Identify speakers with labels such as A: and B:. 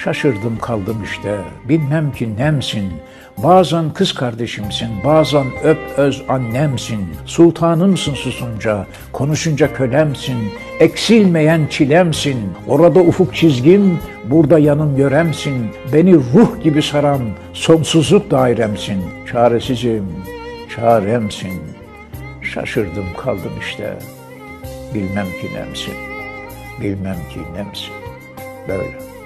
A: Şaşırdım kaldım işte, bilmem ki nemsin. Bazen kız kardeşimsin, bazen öp öz annemsin. Sultanımsın susunca, konuşunca kölemsin. Eksilmeyen çilemsin, orada ufuk çizgim, burada yanım yöremsin. Beni ruh gibi saran sonsuzluk dairemsin. Çaresizim, çaremsin. Şaşırdım kaldım işte, bilmem ki nemsin, bilmem ki nemsin. Böyle.